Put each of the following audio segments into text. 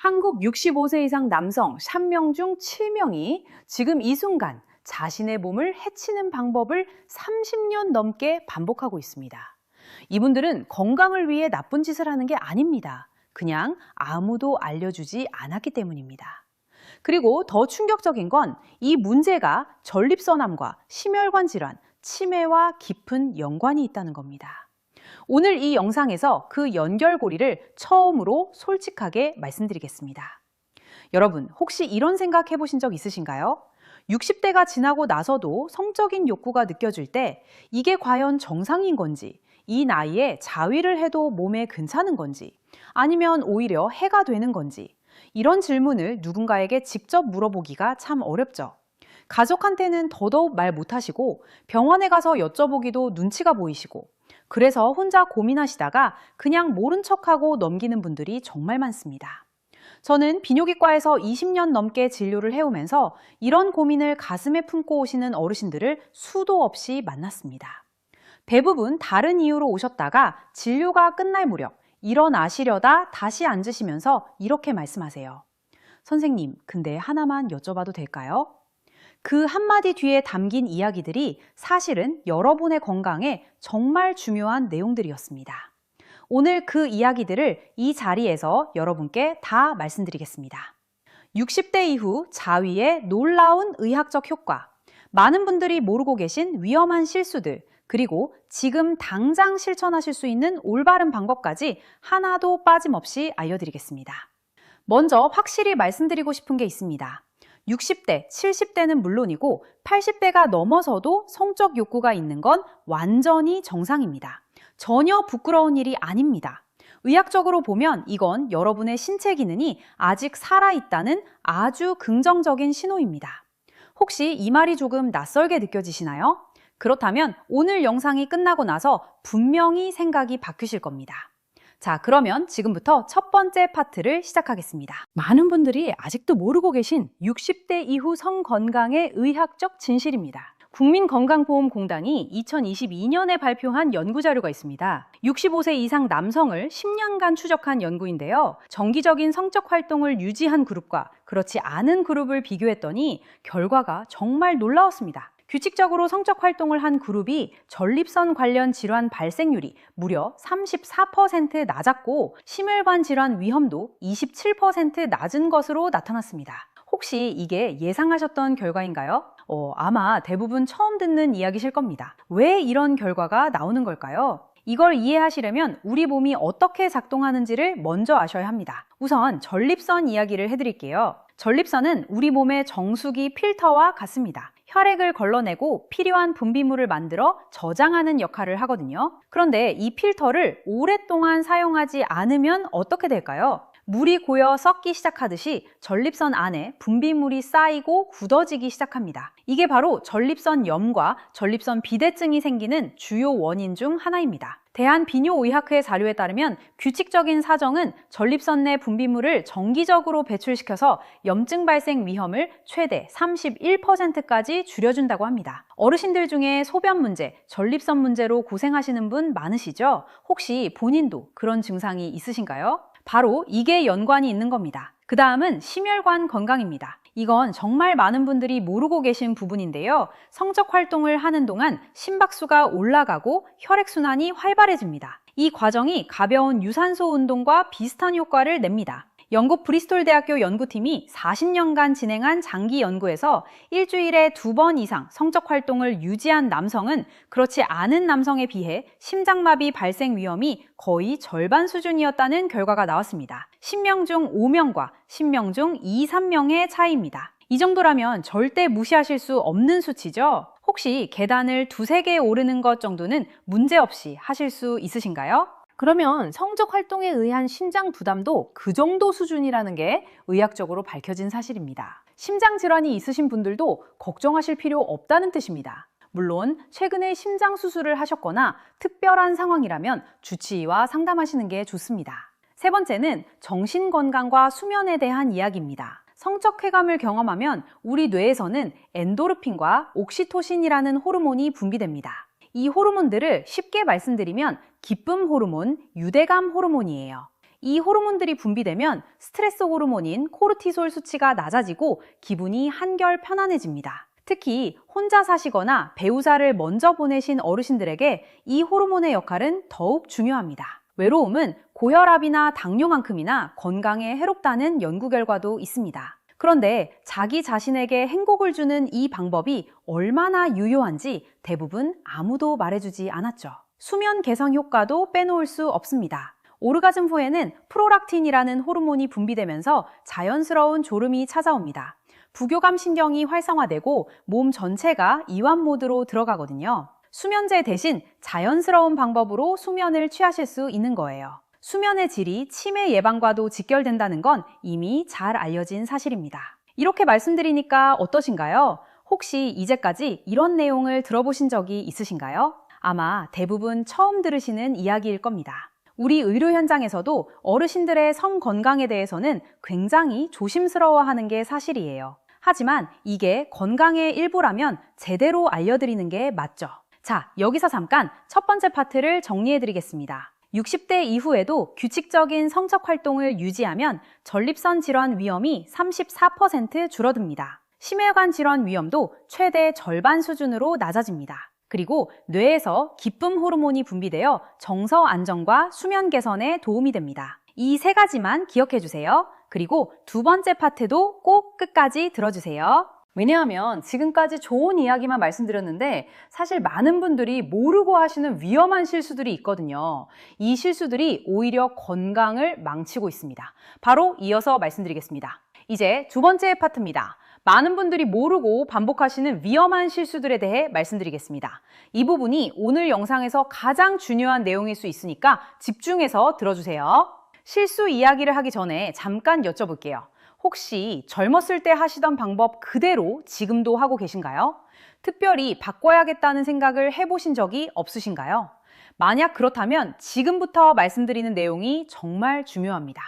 한국 65세 이상 남성 3명 중 7명이 지금 이 순간 자신의 몸을 해치는 방법을 30년 넘게 반복하고 있습니다. 이분들은 건강을 위해 나쁜 짓을 하는 게 아닙니다. 그냥 아무도 알려주지 않았기 때문입니다. 그리고 더 충격적인 건 이 문제가 전립선암과 심혈관 질환, 치매와 깊은 연관이 있다는 겁니다. 오늘 이 영상에서 그 연결고리를 처음으로 솔직하게 말씀드리겠습니다. 여러분, 혹시 이런 생각 해보신 적 있으신가요? 60대가 지나고 나서도 성적인 욕구가 느껴질 때 이게 과연 정상인 건지, 이 나이에 자위를 해도 몸에 괜찮은 건지, 아니면 오히려 해가 되는 건지, 이런 질문을 누군가에게 직접 물어보기가 참 어렵죠. 가족한테는 더더욱 말 못하시고 병원에 가서 여쭤보기도 눈치가 보이시고 그래서 혼자 고민하시다가 그냥 모른 척하고 넘기는 분들이 정말 많습니다. 저는 비뇨기과에서 20년 넘게 진료를 해오면서 이런 고민을 가슴에 품고 오시는 어르신들을 수도 없이 만났습니다. 대부분 다른 이유로 오셨다가 진료가 끝날 무렵 일어나시려다 다시 앉으시면서 이렇게 말씀하세요. 선생님, 근데 하나만 여쭤봐도 될까요? 그 한마디 뒤에 담긴 이야기들이 사실은 여러분의 건강에 정말 중요한 내용들이었습니다. 오늘 그 이야기들을 이 자리에서 여러분께 다 말씀드리겠습니다. 60대 이후 자위의 놀라운 의학적 효과, 많은 분들이 모르고 계신 위험한 실수들, 그리고 지금 당장 실천하실 수 있는 올바른 방법까지 하나도 빠짐없이 알려드리겠습니다. 먼저 확실히 말씀드리고 싶은 게 있습니다. 60대, 70대는 물론이고 80대가 넘어서도 성적 욕구가 있는 건 완전히 정상입니다. 전혀 부끄러운 일이 아닙니다. 의학적으로 보면 이건 여러분의 신체 기능이 아직 살아있다는 아주 긍정적인 신호입니다. 혹시 이 말이 조금 낯설게 느껴지시나요? 그렇다면 오늘 영상이 끝나고 나서 분명히 생각이 바뀌실 겁니다. 자, 그러면 지금부터 첫 번째 파트를 시작하겠습니다. 많은 분들이 아직도 모르고 계신 60대 이후 성 건강의 의학적 진실입니다. 국민건강보험공단이 2022년에 발표한 연구자료가 있습니다. 65세 이상 남성을 10년간 추적한 연구인데요. 정기적인 성적 활동을 유지한 그룹과 그렇지 않은 그룹을 비교했더니 결과가 정말 놀라웠습니다. 규칙적으로 성적 활동을 한 그룹이 전립선 관련 질환 발생률이 무려 34% 낮았고 심혈관 질환 위험도 27% 낮은 것으로 나타났습니다. 혹시 이게 예상하셨던 결과인가요? 아마 대부분 처음 듣는 이야기실 겁니다. 왜 이런 결과가 나오는 걸까요? 이걸 이해하시려면 우리 몸이 어떻게 작동하는지를 먼저 아셔야 합니다. 우선 전립선 이야기를 해드릴게요. 전립선은 우리 몸의 정수기 필터와 같습니다. 혈액을 걸러내고 필요한 분비물을 만들어 저장하는 역할을 하거든요. 그런데 이 필터를 오랫동안 사용하지 않으면 어떻게 될까요? 물이 고여 썩기 시작하듯이 전립선 안에 분비물이 쌓이고 굳어지기 시작합니다. 이게 바로 전립선염과 전립선 비대증이 생기는 주요 원인 중 하나입니다. 대한비뇨의학회 자료에 따르면 규칙적인 사정은 전립선 내 분비물을 정기적으로 배출시켜서 염증 발생 위험을 최대 31%까지 줄여준다고 합니다. 어르신들 중에 소변 문제, 전립선 문제로 고생하시는 분 많으시죠? 혹시 본인도 그런 증상이 있으신가요? 바로 이게 연관이 있는 겁니다. 그 다음은 심혈관 건강입니다. 이건 정말 많은 분들이 모르고 계신 부분인데요. 성적 활동을 하는 동안 심박수가 올라가고 혈액순환이 활발해집니다. 이 과정이 가벼운 유산소 운동과 비슷한 효과를 냅니다. 영국 브리스톨 대학교 연구팀이 40년간 진행한 장기 연구에서 일주일에 2번 이상 성적 활동을 유지한 남성은 그렇지 않은 남성에 비해 심장마비 발생 위험이 거의 절반 수준이었다는 결과가 나왔습니다. 10명 중 5명과 10명 중 2, 3명의 차이입니다. 이 정도라면 절대 무시하실 수 없는 수치죠? 혹시 계단을 2-3개 오르는 것 정도는 문제없이 하실 수 있으신가요? 그러면 성적 활동에 의한 심장 부담도 그 정도 수준이라는 게 의학적으로 밝혀진 사실입니다. 심장 질환이 있으신 분들도 걱정하실 필요 없다는 뜻입니다. 물론 최근에 심장 수술을 하셨거나 특별한 상황이라면 주치의와 상담하시는 게 좋습니다. 세 번째는 정신 건강과 수면에 대한 이야기입니다. 성적 쾌감을 경험하면 우리 뇌에서는 엔도르핀과 옥시토신이라는 호르몬이 분비됩니다. 이 호르몬들을 쉽게 말씀드리면 기쁨 호르몬, 유대감 호르몬이에요. 이 호르몬들이 분비되면 스트레스 호르몬인 코르티솔 수치가 낮아지고 기분이 한결 편안해집니다. 특히 혼자 사시거나 배우자를 먼저 보내신 어르신들에게 이 호르몬의 역할은 더욱 중요합니다. 외로움은 고혈압이나 당뇨만큼이나 건강에 해롭다는 연구 결과도 있습니다. 그런데 자기 자신에게 행복을 주는 이 방법이 얼마나 유효한지 대부분 아무도 말해주지 않았죠. 수면 개선 효과도 빼놓을 수 없습니다. 오르가즘 후에는 프로락틴이라는 호르몬이 분비되면서 자연스러운 졸음이 찾아옵니다. 부교감 신경이 활성화되고 몸 전체가 이완 모드로 들어가거든요. 수면제 대신 자연스러운 방법으로 수면을 취하실 수 있는 거예요. 수면의 질이 치매 예방과도 직결된다는 건 이미 잘 알려진 사실입니다. 이렇게 말씀드리니까 어떠신가요? 혹시 이제까지 이런 내용을 들어보신 적이 있으신가요? 아마 대부분 처음 들으시는 이야기일 겁니다. 우리 의료 현장에서도 어르신들의 성 건강에 대해서는 굉장히 조심스러워하는 게 사실이에요. 하지만 이게 건강의 일부라면 제대로 알려드리는 게 맞죠. 자, 여기서 잠깐 첫 번째 파트를 정리해드리겠습니다. 60대 이후에도 규칙적인 성적 활동을 유지하면 전립선 질환 위험이 34% 줄어듭니다. 심혈관 질환 위험도 최대 절반 수준으로 낮아집니다. 그리고 뇌에서 기쁨 호르몬이 분비되어 정서 안정과 수면 개선에 도움이 됩니다. 이 세 가지만 기억해 주세요. 그리고 두 번째 파트도 꼭 끝까지 들어주세요. 왜냐하면 지금까지 좋은 이야기만 말씀드렸는데 사실 많은 분들이 모르고 하시는 위험한 실수들이 있거든요. 이 실수들이 오히려 건강을 망치고 있습니다. 바로 이어서 말씀드리겠습니다. 이제 두 번째 파트입니다. 많은 분들이 모르고 반복하시는 위험한 실수들에 대해 말씀드리겠습니다. 이 부분이 오늘 영상에서 가장 중요한 내용일 수 있으니까 집중해서 들어주세요. 실수 이야기를 하기 전에 잠깐 여쭤볼게요. 혹시 젊었을 때 하시던 방법 그대로 지금도 하고 계신가요? 특별히 바꿔야겠다는 생각을 해보신 적이 없으신가요? 만약 그렇다면 지금부터 말씀드리는 내용이 정말 중요합니다.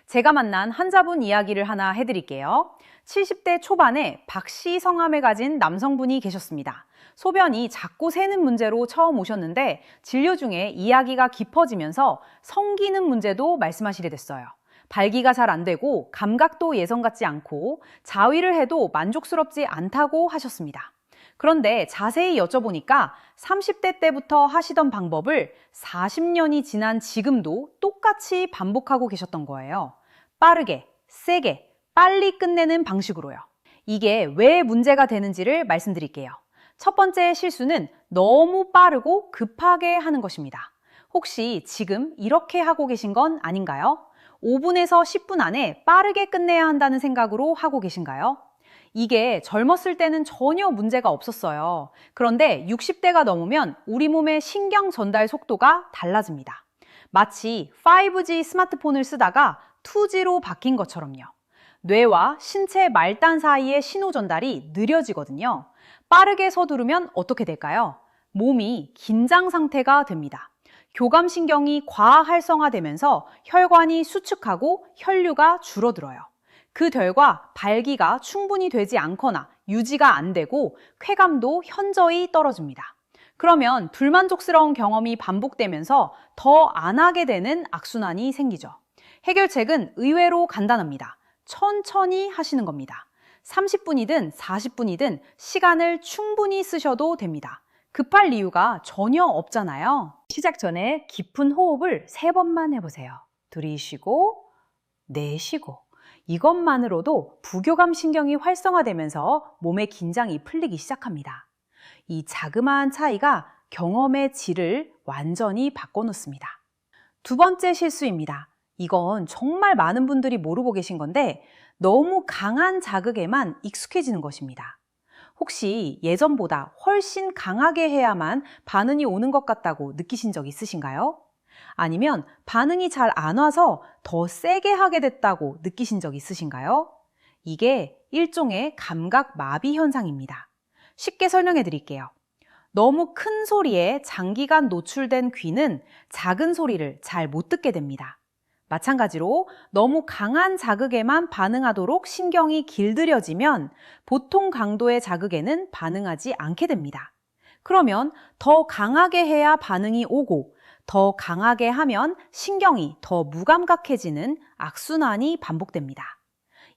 제가 만난 환자분 이야기를 하나 해드릴게요. 70대 초반에 박씨 성함을 가진 남성분이 계셨습니다. 소변이 자꾸 새는 문제로 처음 오셨는데 진료 중에 이야기가 깊어지면서 성기능 문제도 말씀하시게 됐어요. 발기가 잘 안 되고 감각도 예전 같지 않고 자위를 해도 만족스럽지 않다고 하셨습니다. 그런데 자세히 여쭤보니까 30대 때부터 하시던 방법을 40년이 지난 지금도 똑같이 반복하고 계셨던 거예요. 빠르게, 세게, 빨리 끝내는 방식으로요. 이게 왜 문제가 되는지를 말씀드릴게요. 첫 번째 실수는 너무 빠르고 급하게 하는 것입니다. 혹시 지금 이렇게 하고 계신 건 아닌가요? 5분에서 10분 안에 빠르게 끝내야 한다는 생각으로 하고 계신가요? 이게 젊었을 때는 전혀 문제가 없었어요. 그런데 60대가 넘으면 우리 몸의 신경 전달 속도가 달라집니다. 마치 5G 스마트폰을 쓰다가 2G로 바뀐 것처럼요. 뇌와 신체 말단 사이의 신호 전달이 느려지거든요. 빠르게 서두르면 어떻게 될까요? 몸이 긴장 상태가 됩니다. 교감신경이 과활성화되면서 혈관이 수축하고 혈류가 줄어들어요. 그 결과 발기가 충분히 되지 않거나 유지가 안 되고 쾌감도 현저히 떨어집니다. 그러면 불만족스러운 경험이 반복되면서 더 안 하게 되는 악순환이 생기죠. 해결책은 의외로 간단합니다. 천천히 하시는 겁니다. 30분이든 40분이든 시간을 충분히 쓰셔도 됩니다. 급할 이유가 전혀 없잖아요. 시작 전에 깊은 호흡을 3번만 해보세요. 들이쉬고 내쉬고. 이것만으로도 부교감 신경이 활성화되면서 몸의 긴장이 풀리기 시작합니다. 이 자그마한 차이가 경험의 질을 완전히 바꿔놓습니다. 두 번째 실수입니다. 이건 정말 많은 분들이 모르고 계신 건데 너무 강한 자극에만 익숙해지는 것입니다. 혹시 예전보다 훨씬 강하게 해야만 반응이 오는 것 같다고 느끼신 적 있으신가요? 아니면 반응이 잘 안 와서 더 세게 하게 됐다고 느끼신 적 있으신가요? 이게 일종의 감각 마비 현상입니다. 쉽게 설명해 드릴게요. 너무 큰 소리에 장기간 노출된 귀는 작은 소리를 잘 못 듣게 됩니다. 마찬가지로 너무 강한 자극에만 반응하도록 신경이 길들여지면 보통 강도의 자극에는 반응하지 않게 됩니다. 그러면 더 강하게 해야 반응이 오고 더 강하게 하면 신경이 더 무감각해지는 악순환이 반복됩니다.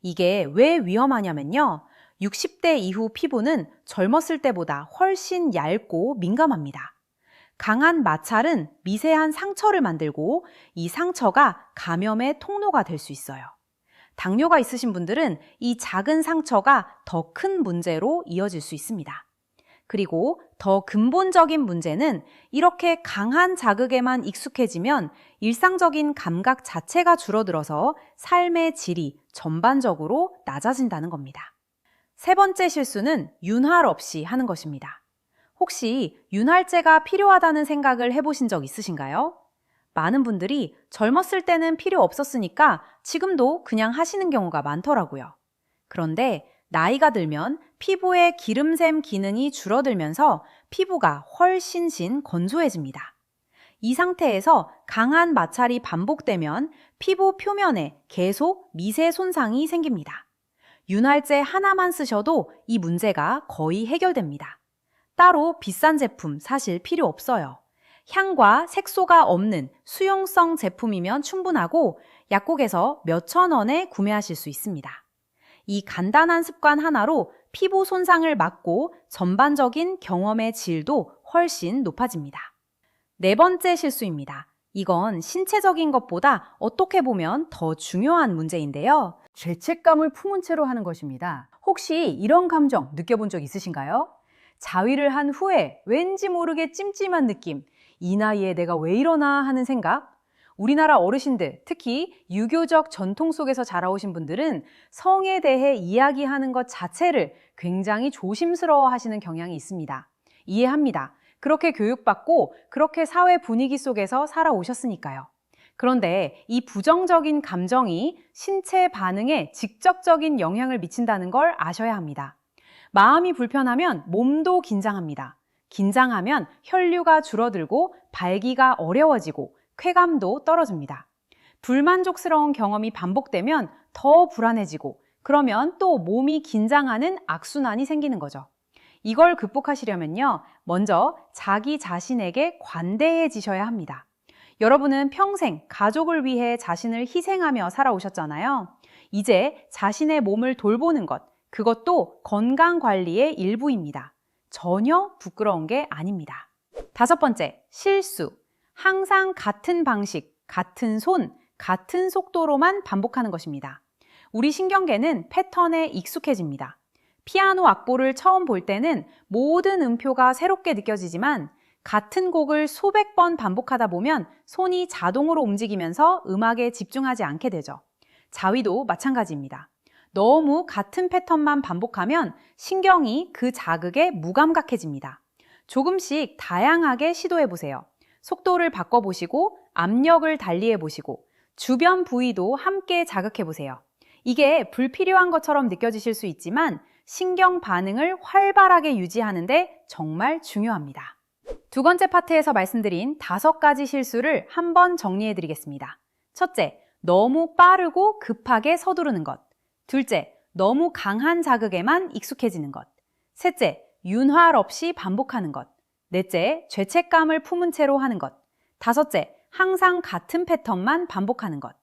이게 왜 위험하냐면요. 60대 이후 피부는 젊었을 때보다 훨씬 얇고 민감합니다. 강한 마찰은 미세한 상처를 만들고 이 상처가 감염의 통로가 될 수 있어요. 당뇨가 있으신 분들은 이 작은 상처가 더 큰 문제로 이어질 수 있습니다. 그리고 더 근본적인 문제는 이렇게 강한 자극에만 익숙해지면 일상적인 감각 자체가 줄어들어서 삶의 질이 전반적으로 낮아진다는 겁니다. 세 번째 실수는 윤활 없이 하는 것입니다. 혹시 윤활제가 필요하다는 생각을 해보신 적 있으신가요? 많은 분들이 젊었을 때는 필요 없었으니까 지금도 그냥 하시는 경우가 많더라고요. 그런데 나이가 들면 피부의 기름샘 기능이 줄어들면서 피부가 훨씬 건조해집니다. 이 상태에서 강한 마찰이 반복되면 피부 표면에 계속 미세 손상이 생깁니다. 윤활제 하나만 쓰셔도 이 문제가 거의 해결됩니다. 따로 비싼 제품 사실 필요 없어요. 향과 색소가 없는 수용성 제품이면 충분하고 약국에서 몇천 원에 구매하실 수 있습니다. 이 간단한 습관 하나로 피부 손상을 막고 전반적인 경험의 질도 훨씬 높아집니다. 네 번째 실수입니다. 이건 신체적인 것보다 어떻게 보면 더 중요한 문제인데요. 죄책감을 품은 채로 하는 것입니다. 혹시 이런 감정 느껴본 적 있으신가요? 자위를 한 후에 왠지 모르게 찜찜한 느낌, 이 나이에 내가 왜 이러나 하는 생각? 우리나라 어르신들, 특히 유교적 전통 속에서 자라오신 분들은 성에 대해 이야기하는 것 자체를 굉장히 조심스러워 하시는 경향이 있습니다. 이해합니다. 그렇게 교육받고 그렇게 사회 분위기 속에서 살아오셨으니까요. 그런데 이 부정적인 감정이 신체 반응에 직접적인 영향을 미친다는 걸 아셔야 합니다. 마음이 불편하면 몸도 긴장합니다. 긴장하면 혈류가 줄어들고 발기가 어려워지고 쾌감도 떨어집니다. 불만족스러운 경험이 반복되면 더 불안해지고 그러면 또 몸이 긴장하는 악순환이 생기는 거죠. 이걸 극복하시려면요, 먼저 자기 자신에게 관대해지셔야 합니다. 여러분은 평생 가족을 위해 자신을 희생하며 살아오셨잖아요. 이제 자신의 몸을 돌보는 것, 그것도 건강관리의 일부입니다. 전혀 부끄러운 게 아닙니다. 다섯 번째, 실수. 항상 같은 방식, 같은 손, 같은 속도로만 반복하는 것입니다. 우리 신경계는 패턴에 익숙해집니다. 피아노 악보를 처음 볼 때는 모든 음표가 새롭게 느껴지지만 같은 곡을 수백 번 반복하다 보면 손이 자동으로 움직이면서 음악에 집중하지 않게 되죠. 자위도 마찬가지입니다. 너무 같은 패턴만 반복하면 신경이 그 자극에 무감각해집니다. 조금씩 다양하게 시도해보세요. 속도를 바꿔보시고 압력을 달리해보시고 주변 부위도 함께 자극해보세요. 이게 불필요한 것처럼 느껴지실 수 있지만 신경 반응을 활발하게 유지하는데 정말 중요합니다. 두 번째 파트에서 말씀드린 5가지 실수를 한번 정리해드리겠습니다. 첫째, 너무 빠르고 급하게 서두르는 것. 둘째, 너무 강한 자극에만 익숙해지는 것. 셋째, 윤활 없이 반복하는 것. 넷째, 죄책감을 품은 채로 하는 것. 다섯째, 항상 같은 패턴만 반복하는 것.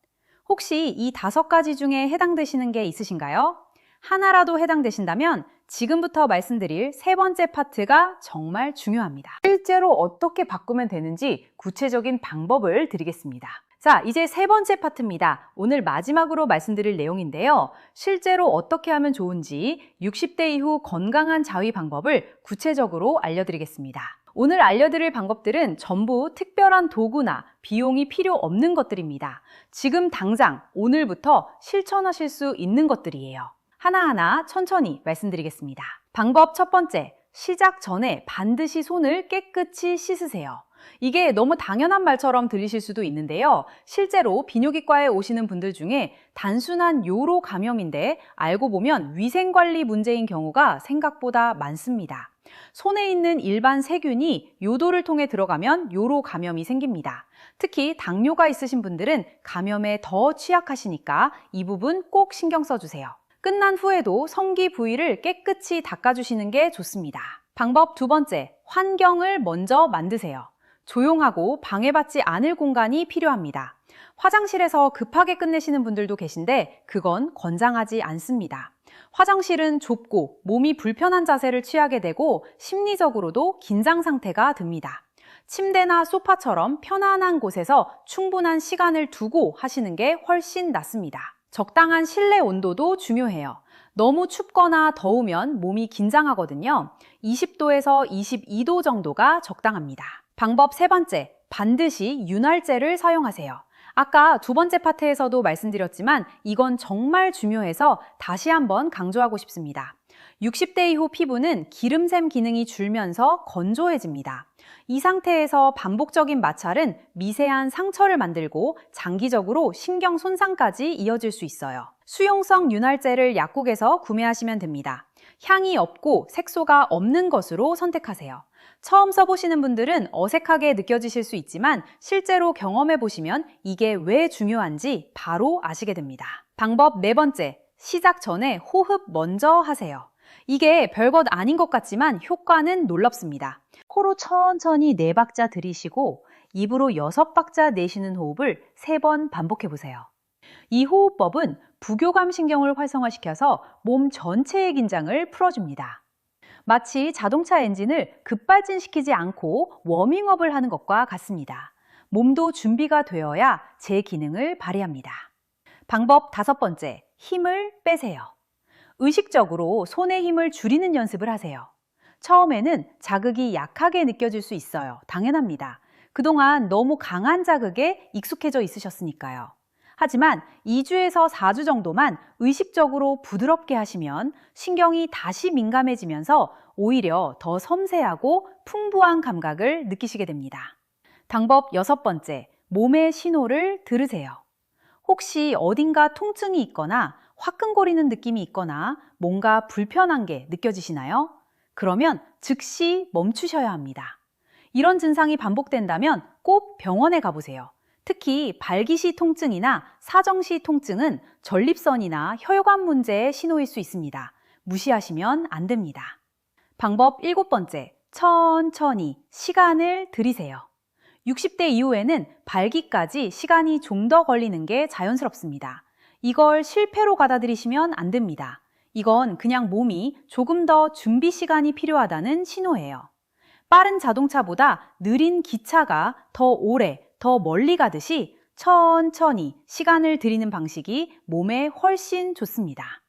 혹시 이 5가지 중에 해당되시는 게 있으신가요? 하나라도 해당되신다면 지금부터 말씀드릴 세 번째 파트가 정말 중요합니다. 실제로 어떻게 바꾸면 되는지 구체적인 방법을 드리겠습니다. 자, 이제 세 번째 파트입니다. 오늘 마지막으로 말씀드릴 내용인데요. 실제로 어떻게 하면 좋은지 60대 이후 건강한 자위 방법을 구체적으로 알려드리겠습니다. 오늘 알려드릴 방법들은 전부 특별한 도구나 비용이 필요 없는 것들입니다. 지금 당장 오늘부터 실천하실 수 있는 것들이에요. 하나하나 천천히 말씀드리겠습니다. 방법 첫 번째, 시작 전에 반드시 손을 깨끗이 씻으세요. 이게 너무 당연한 말처럼 들리실 수도 있는데요. 실제로 비뇨기과에 오시는 분들 중에 단순한 요로 감염인데 알고 보면 위생관리 문제인 경우가 생각보다 많습니다. 손에 있는 일반 세균이 요도를 통해 들어가면 요로 감염이 생깁니다. 특히 당뇨가 있으신 분들은 감염에 더 취약하시니까 이 부분 꼭 신경 써주세요. 끝난 후에도 성기 부위를 깨끗이 닦아주시는 게 좋습니다. 방법 두 번째, 환경을 먼저 만드세요. 조용하고 방해받지 않을 공간이 필요합니다. 화장실에서 급하게 끝내시는 분들도 계신데 그건 권장하지 않습니다. 화장실은 좁고 몸이 불편한 자세를 취하게 되고 심리적으로도 긴장 상태가 듭니다. 침대나 소파처럼 편안한 곳에서 충분한 시간을 두고 하시는 게 훨씬 낫습니다. 적당한 실내 온도도 중요해요. 너무 춥거나 더우면 몸이 긴장하거든요. 20도에서 22도 정도가 적당합니다. 방법 세 번째, 반드시 윤활제를 사용하세요. 아까 두 번째 파트에서도 말씀드렸지만 이건 정말 중요해서 다시 한번 강조하고 싶습니다. 60대 이후 피부는 기름샘 기능이 줄면서 건조해집니다. 이 상태에서 반복적인 마찰은 미세한 상처를 만들고 장기적으로 신경 손상까지 이어질 수 있어요. 수용성 윤활제를 약국에서 구매하시면 됩니다. 향이 없고 색소가 없는 것으로 선택하세요. 처음 써보시는 분들은 어색하게 느껴지실 수 있지만 실제로 경험해 보시면 이게 왜 중요한지 바로 아시게 됩니다. 방법 네 번째, 시작 전에 호흡 먼저 하세요. 이게 별것 아닌 것 같지만 효과는 놀랍습니다. 코로 천천히 4박자 들이쉬고 입으로 6박자 내쉬는 호흡을 3번 반복해 보세요. 이 호흡법은 부교감 신경을 활성화시켜서 몸 전체의 긴장을 풀어줍니다. 마치 자동차 엔진을 급발진시키지 않고 워밍업을 하는 것과 같습니다. 몸도 준비가 되어야 제 기능을 발휘합니다. 방법 5번째, 힘을 빼세요. 의식적으로 손의 힘을 줄이는 연습을 하세요. 처음에는 자극이 약하게 느껴질 수 있어요. 당연합니다. 그동안 너무 강한 자극에 익숙해져 있으셨으니까요. 하지만 2주에서 4주 정도만 의식적으로 부드럽게 하시면 신경이 다시 민감해지면서 오히려 더 섬세하고 풍부한 감각을 느끼시게 됩니다. 방법 6번째, 몸의 신호를 들으세요. 혹시 어딘가 통증이 있거나 화끈거리는 느낌이 있거나 뭔가 불편한 게 느껴지시나요? 그러면 즉시 멈추셔야 합니다. 이런 증상이 반복된다면 꼭 병원에 가보세요. 특히 발기시 통증이나 사정시 통증은 전립선이나 혈관 문제의 신호일 수 있습니다. 무시하시면 안 됩니다. 방법 7번째, 천천히 시간을 들이세요. 60대 이후에는 발기까지 시간이 좀 더 걸리는 게 자연스럽습니다. 이걸 실패로 받아들이시면 안 됩니다. 이건 그냥 몸이 조금 더 준비 시간이 필요하다는 신호예요. 빠른 자동차보다 느린 기차가 더 오래, 더 멀리 가듯이 천천히 시간을 들이는 방식이 몸에 훨씬 좋습니다.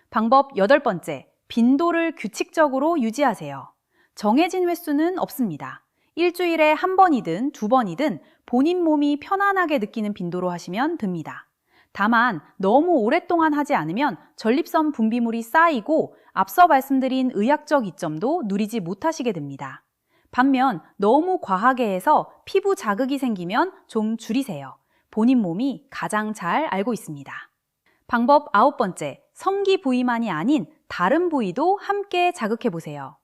방법 8번째, 빈도를 규칙적으로 유지하세요. 정해진 횟수는 없습니다. 일주일에 1번이든 2번이든 본인 몸이 편안하게 느끼는 빈도로 하시면 됩니다. 다만 너무 오랫동안 하지 않으면 전립선 분비물이 쌓이고 앞서 말씀드린 의학적 이점도 누리지 못하시게 됩니다. 반면 너무 과하게 해서 피부 자극이 생기면 좀 줄이세요. 본인 몸이 가장 잘 알고 있습니다. 방법 9번째, 성기 부위만이 아닌 다른 부위도 함께 자극해 보세요.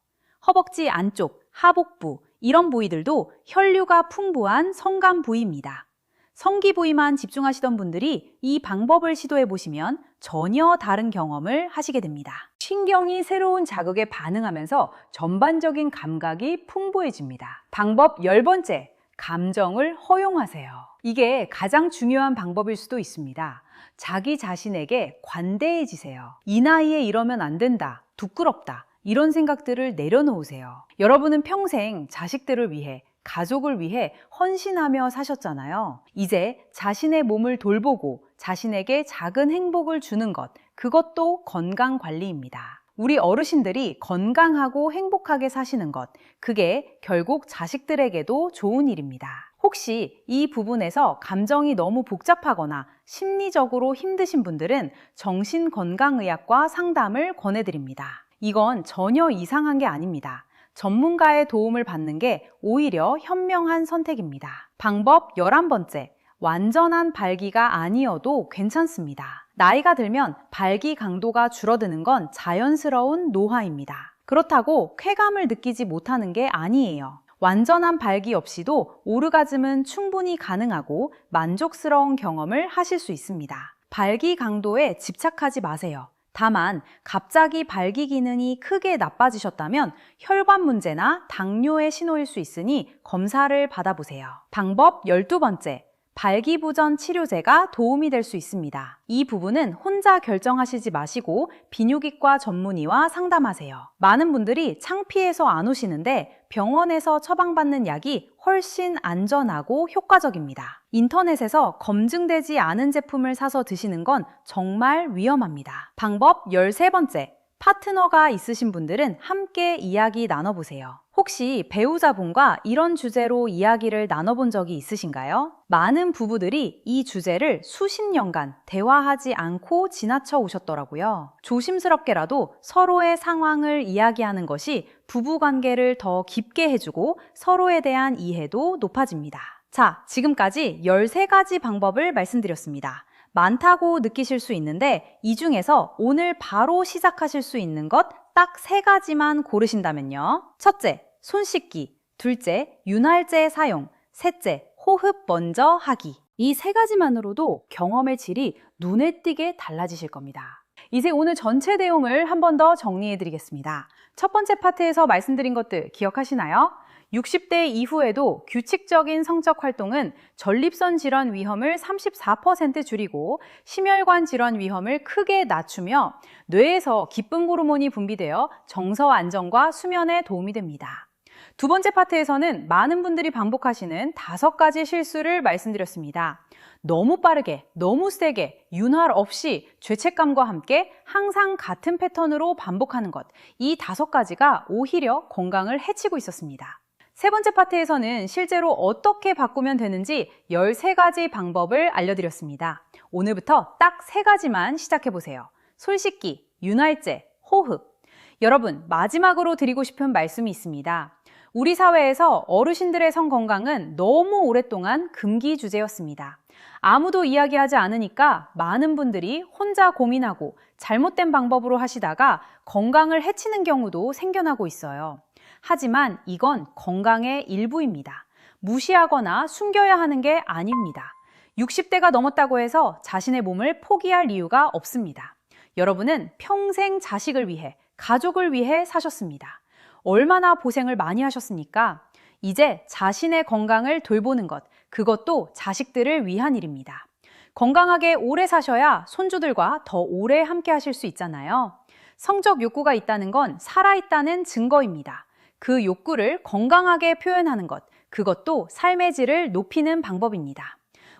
허벅지 안쪽, 하복부, 이런 부위들도 혈류가 풍부한 성간 부위입니다. 성기 부위만 집중하시던 분들이 이 방법을 시도해 보시면 전혀 다른 경험을 하시게 됩니다. 신경이 새로운 자극에 반응하면서 전반적인 감각이 풍부해집니다. 방법 10번째, 감정을 허용하세요. 이게 가장 중요한 방법일 수도 있습니다. 자기 자신에게 관대해지세요. 이 나이에 이러면 안 된다, 부끄럽다, 이런 생각들을 내려놓으세요. 여러분은 평생 자식들을 위해, 가족을 위해 헌신하며 사셨잖아요. 이제 자신의 몸을 돌보고 자신에게 작은 행복을 주는 것, 그것도 건강관리입니다. 우리 어르신들이 건강하고 행복하게 사시는 것, 그게 결국 자식들에게도 좋은 일입니다. 혹시 이 부분에서 감정이 너무 복잡하거나 심리적으로 힘드신 분들은 정신건강의학과 상담을 권해드립니다. 이건 전혀 이상한 게 아닙니다. 전문가의 도움을 받는 게 오히려 현명한 선택입니다. 방법 11번째, 완전한 발기가 아니어도 괜찮습니다. 나이가 들면 발기 강도가 줄어드는 건 자연스러운 노화입니다. 그렇다고 쾌감을 느끼지 못하는 게 아니에요. 완전한 발기 없이도 오르가즘은 충분히 가능하고 만족스러운 경험을 하실 수 있습니다. 발기 강도에 집착하지 마세요. 다만 갑자기 발기 기능이 크게 나빠지셨다면 혈관 문제나 당뇨의 신호일 수 있으니 검사를 받아보세요. 방법 12번째. 발기부전 치료제가 도움이 될 수 있습니다. 이 부분은 혼자 결정하시지 마시고 비뇨기과 전문의와 상담하세요. 많은 분들이 창피해서 안 오시는데 병원에서 처방받는 약이 훨씬 안전하고 효과적입니다. 인터넷에서 검증되지 않은 제품을 사서 드시는 건 정말 위험합니다. 방법 13번째. 파트너가 있으신 분들은 함께 이야기 나눠보세요. 혹시 배우자분과 이런 주제로 이야기를 나눠본 적이 있으신가요? 많은 부부들이 이 주제를 수십 년간 대화하지 않고 지나쳐 오셨더라고요. 조심스럽게라도 서로의 상황을 이야기하는 것이 부부관계를 더 깊게 해주고 서로에 대한 이해도 높아집니다. 자, 지금까지 13가지 방법을 말씀드렸습니다. 많다고 느끼실 수 있는데 이 중에서 오늘 바로 시작하실 수 있는 것 딱 3가지만 고르신다면요. 첫째, 손 씻기. 둘째, 윤활제 사용. 셋째, 호흡 먼저 하기. 이 3가지만으로도 경험의 질이 눈에 띄게 달라지실 겁니다. 이제 오늘 전체 내용을 한 번 더 정리해 드리겠습니다. 첫 번째 파트에서 말씀드린 것들 기억하시나요? 60대 이후에도 규칙적인 성적 활동은 전립선 질환 위험을 34% 줄이고 심혈관 질환 위험을 크게 낮추며 뇌에서 기쁨 호르몬이 분비되어 정서 안정과 수면에 도움이 됩니다. 두 번째 파트에서는 많은 분들이 반복하시는 5가지 실수를 말씀드렸습니다. 너무 빠르게, 너무 세게, 윤활 없이 죄책감과 함께 항상 같은 패턴으로 반복하는 것, 이 5가지가 오히려 건강을 해치고 있었습니다. 세 번째 파트에서는 실제로 어떻게 바꾸면 되는지 13가지 방법을 알려드렸습니다. 오늘부터 딱 3가지만 시작해보세요. 손 씻기, 윤활제, 호흡. 여러분, 마지막으로 드리고 싶은 말씀이 있습니다. 우리 사회에서 어르신들의 성 건강은 너무 오랫동안 금기 주제였습니다. 아무도 이야기하지 않으니까 많은 분들이 혼자 고민하고 잘못된 방법으로 하시다가 건강을 해치는 경우도 생겨나고 있어요. 하지만 이건 건강의 일부입니다. 무시하거나 숨겨야 하는 게 아닙니다. 60대가 넘었다고 해서 자신의 몸을 포기할 이유가 없습니다. 여러분은 평생 자식을 위해, 가족을 위해 사셨습니다. 얼마나 고생을 많이 하셨습니까? 이제 자신의 건강을 돌보는 것, 그것도 자식들을 위한 일입니다. 건강하게 오래 사셔야 손주들과 더 오래 함께 하실 수 있잖아요. 성적 욕구가 있다는 건 살아있다는 증거입니다. 그 욕구를 건강하게 표현하는 것, 그것도 삶의 질을 높이는 방법입니다.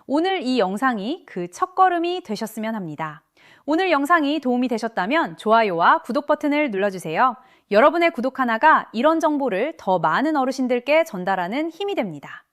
오늘 이 영상이 그 첫걸음이 되셨으면 합니다. 오늘 영상이 도움이 되셨다면 좋아요와 구독 버튼을 눌러주세요. 여러분의 구독 하나가 이런 정보를 더 많은 어르신들께 전달하는 힘이 됩니다.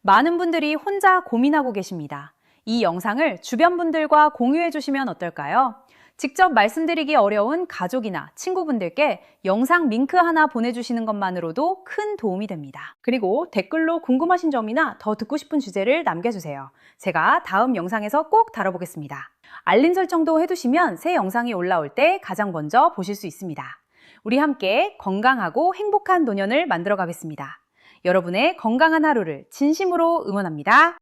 많은 분들이 혼자 고민하고 계십니다. 이 영상을 주변 분들과 공유해 주시면 어떨까요? 직접 말씀드리기 어려운 가족이나 친구분들께 영상 링크 하나 보내주시는 것만으로도 큰 도움이 됩니다. 그리고 댓글로 궁금하신 점이나 더 듣고 싶은 주제를 남겨주세요. 제가 다음 영상에서 꼭 다뤄보겠습니다. 알림 설정도 해두시면 새 영상이 올라올 때 가장 먼저 보실 수 있습니다. 우리 함께 건강하고 행복한 노년을 만들어 가겠습니다. 여러분의 건강한 하루를 진심으로 응원합니다.